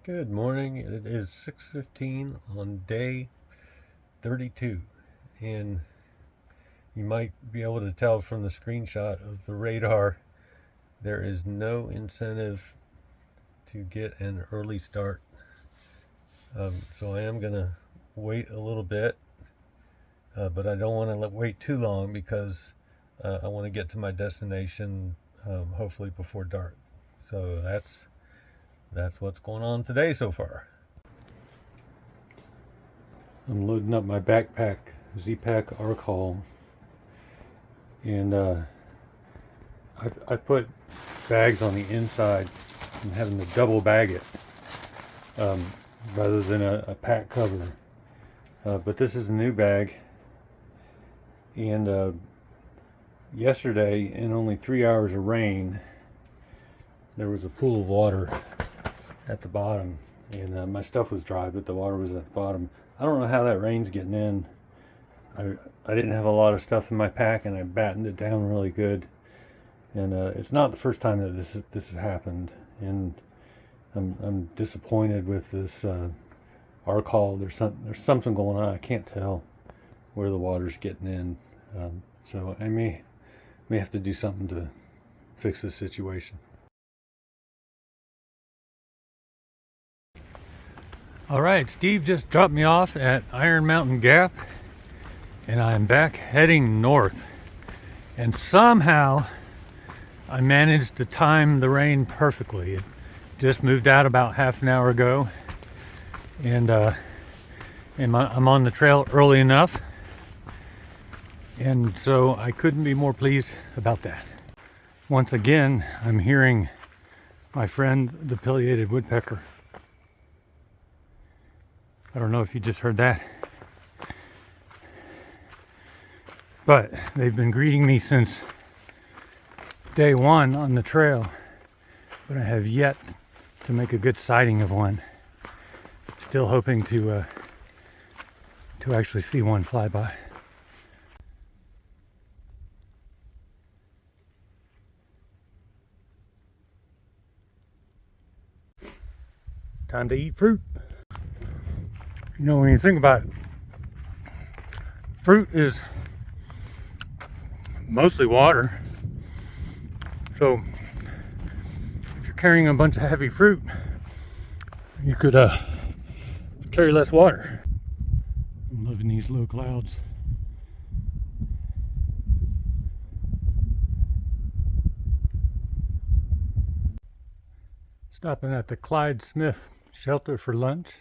Good morning. It is 6:15 on day 32, and you might be able to tell from the screenshot of the radar there is no incentive to get an early start. So I am gonna wait a little bit, but I don't want to wait too long because I want to get to my destination hopefully before dark. So that's what's going on today so far. I'm loading up my backpack, Z-Pack Arcall, and I put bags on the inside. I'm having to double bag it rather than a pack cover. But this is a new bag, and yesterday, in only 3 hours of rain, there was a pool of water at the bottom, and my stuff was dry, but the water was at the bottom. I don't know how that rain's getting in. I didn't have a lot of stuff in my pack, and I battened it down really good. And it's not the first time that this has happened, and I'm disappointed with this Arcall. There's something going on. I can't tell where the water's getting in, so I may have to do something to fix this situation. All right, Steve just dropped me off at Iron Mountain Gap, and I'm back heading north. And somehow I managed to time the rain perfectly. It just moved out about half an hour ago, and I'm on the trail early enough, and so I couldn't be more pleased about that. Once again, I'm hearing my friend the pileated woodpecker. I don't know if you just heard that, but they've been greeting me since day one on the trail, but I have yet to make a good sighting of one. Still hoping to actually see one fly by. Time to eat fruit. You know, when you think about it, fruit is mostly water. So if you're carrying a bunch of heavy fruit, you could carry less water. I'm loving these low clouds. Stopping at the Clyde Smith shelter for lunch.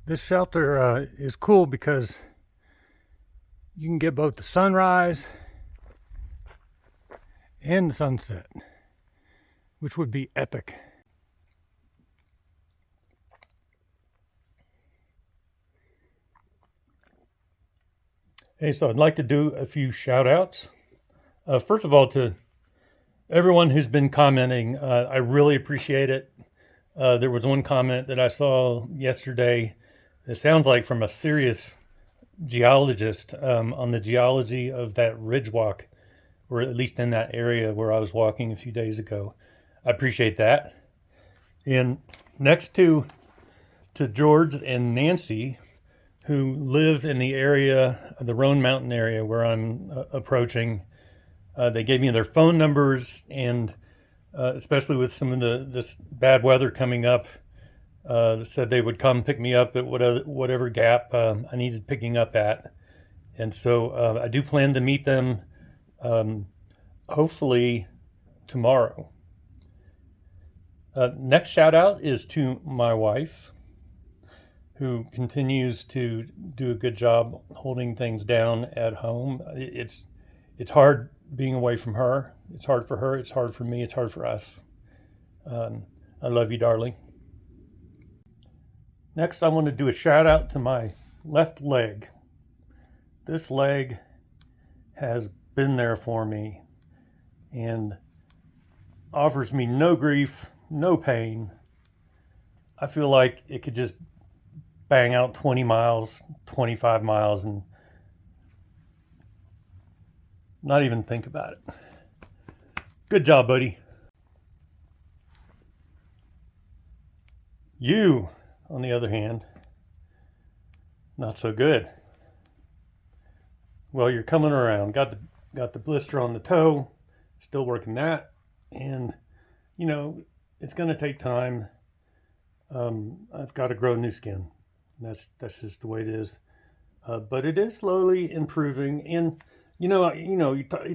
This shelter is cool because you can get both the sunrise and the sunset, which would be epic. Hey, so I'd like to do a few shout outs. First of all, to everyone who's been commenting, I really appreciate it. There was one comment that I saw yesterday. It sounds like from a serious geologist on the geology of that ridge walk, or at least in that area where I was walking a few days ago. I appreciate that. And next to George and Nancy, who live in the area, the Roan Mountain area where I'm approaching, they gave me their phone numbers, and especially with some of this bad weather coming up, said they would come pick me up at whatever gap I needed picking up at. And so I do plan to meet them hopefully tomorrow. Next shout out is to my wife, who continues to do a good job holding things down at home. It's hard being away from her. It's hard for her. It's hard for me. It's hard for us. I love you, darling. Next, I want to do a shout out to my left leg. This leg has been there for me and offers me no grief, no pain. I feel like it could just bang out 20 miles, 25 miles, and not even think about it. Good job, buddy. You, on the other hand, not so good. Well, you're coming around. Got the blister on the toe, still working that, and you know it's going to take time. I've got to grow new skin. That's just the way it is. But it is slowly improving. And you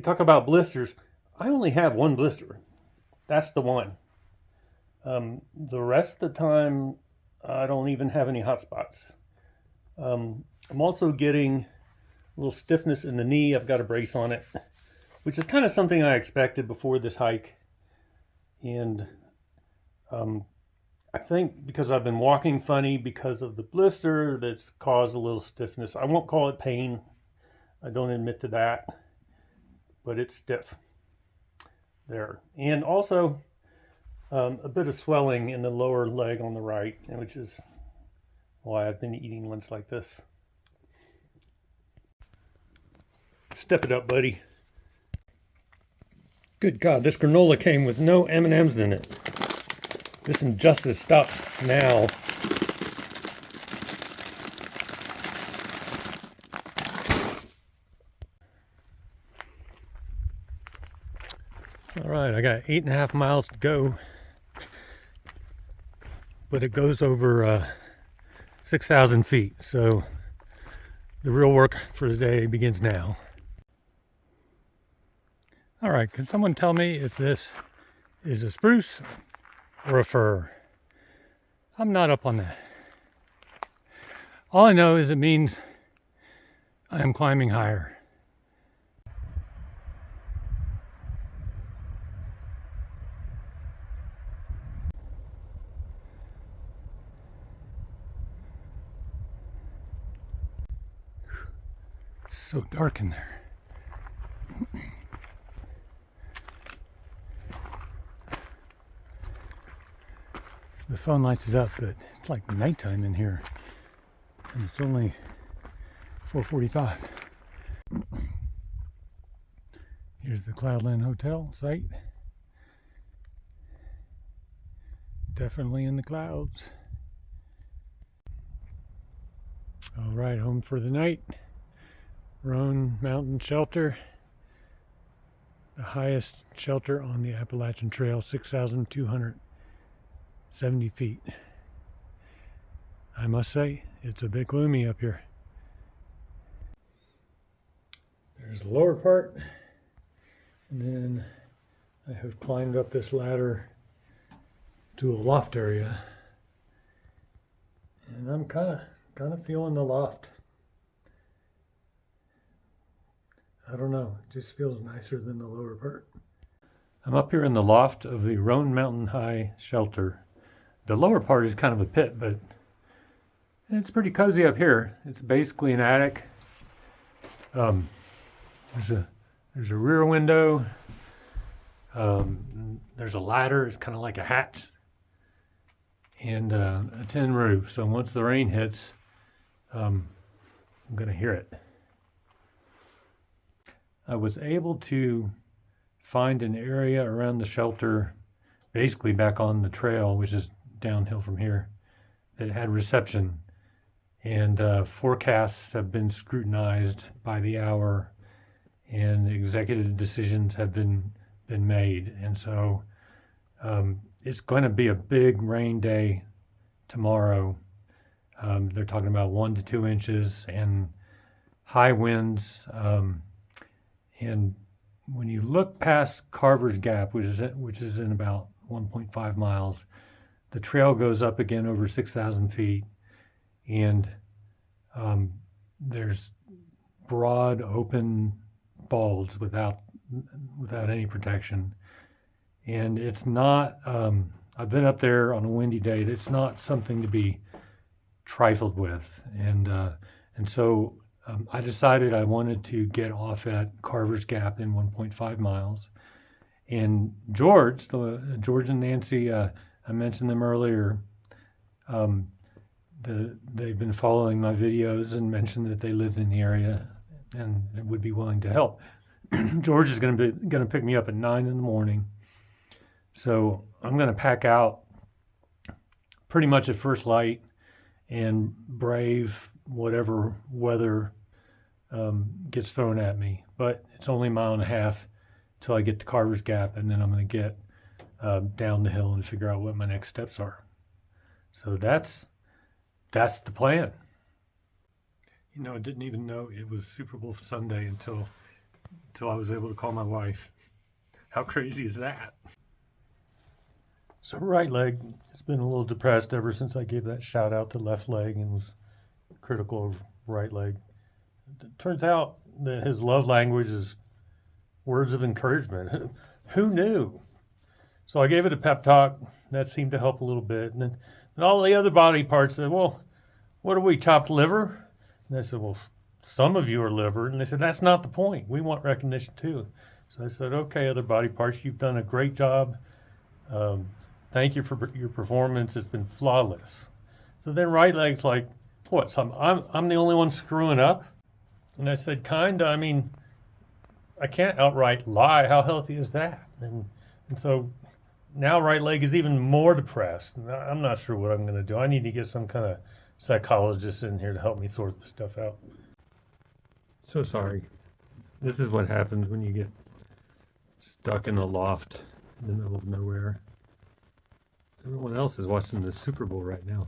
talk about blisters. I only have one blister. That's the one. The rest of the time, I don't even have any hot spots. I'm also getting a little stiffness in the knee. I've got a brace on it, which is kind of something I expected before this hike. And I think because I've been walking funny because of the blister, that's caused a little stiffness. I won't call it pain. I don't admit to that, but it's stiff there. And also a bit of swelling in the lower leg on the right, which is why I've been eating lunch like this. Step it up, buddy. Good God, this granola came with no M&Ms in it. This injustice stops now. All right, I got 8.5 miles to go, but it goes over 6,000 feet. So the real work for the day begins now. All right, can someone tell me if this is a spruce or a fir? I'm not up on that. All I know is it means I am climbing higher. It's so dark in there. The phone lights it up, but it's like nighttime in here. And it's only 4:45. Here's the Cloudland Hotel site. Definitely in the clouds. All right, home for the night. Roan Mountain Shelter. The highest shelter on the Appalachian Trail, 6,270 feet. I must say, it's a bit gloomy up here. There's the lower part, and then I have climbed up this ladder to a loft area, and I'm kind of feeling the loft. I don't know, it just feels nicer than the lower part. I'm up here in the loft of the Roan Mountain High Shelter. The lower part is kind of a pit, but it's pretty cozy up here. It's basically an attic. There's a rear window. There's a ladder. It's kind of like a hatch, and a tin roof. So once the rain hits, I'm going to hear it. I was able to find an area around the shelter, basically back on the trail, which is downhill from here, that had reception. And forecasts have been scrutinized by the hour, and executive decisions have been made. And so it's going to be a big rain day tomorrow. They're talking about 1 to 2 inches and high winds. And when you look past Carver's Gap, which is in about 1.5 miles, the trail goes up again over 6,000 feet, and there's broad, open balds without any protection. And it's not. I've been up there on a windy day. It's not something to be trifled with, and so. I decided I wanted to get off at Carver's Gap in 1.5 miles. And George and Nancy, I mentioned them earlier. They've been following my videos and mentioned that they live in the area and would be willing to help. George is going to pick me up at 9 in the morning. So I'm going to pack out pretty much at first light and brave whatever weather gets thrown at me. But it's only a mile and a half till I get to Carver's Gap, and then I'm going to get down the hill and figure out what my next steps are. So that's the plan. You know, I didn't even know it was Super Bowl Sunday until I was able to call my wife. How crazy is that? So right leg, it's been a little depressed ever since I gave that shout out to left leg and was critical of right leg. It turns out that his love language is words of encouragement. Who knew? So I gave it a pep talk. That seemed to help a little bit. And then all the other body parts said, well, what are we, chopped liver? And I said, well, some of you are liver. And they said, that's not the point. We want recognition too. So I said, okay, other body parts, you've done a great job. Thank you for your performance. It's been flawless. So then right leg's like, what? So I'm the only one screwing up? And I said, kinda. I mean, I can't outright lie. How healthy is that? And so now right leg is even more depressed. I'm not sure what I'm going to do. I need to get some kind of psychologist in here to help me sort this stuff out. So sorry. This is what happens when you get stuck in a loft in the middle of nowhere. Everyone else is watching the Super Bowl right now.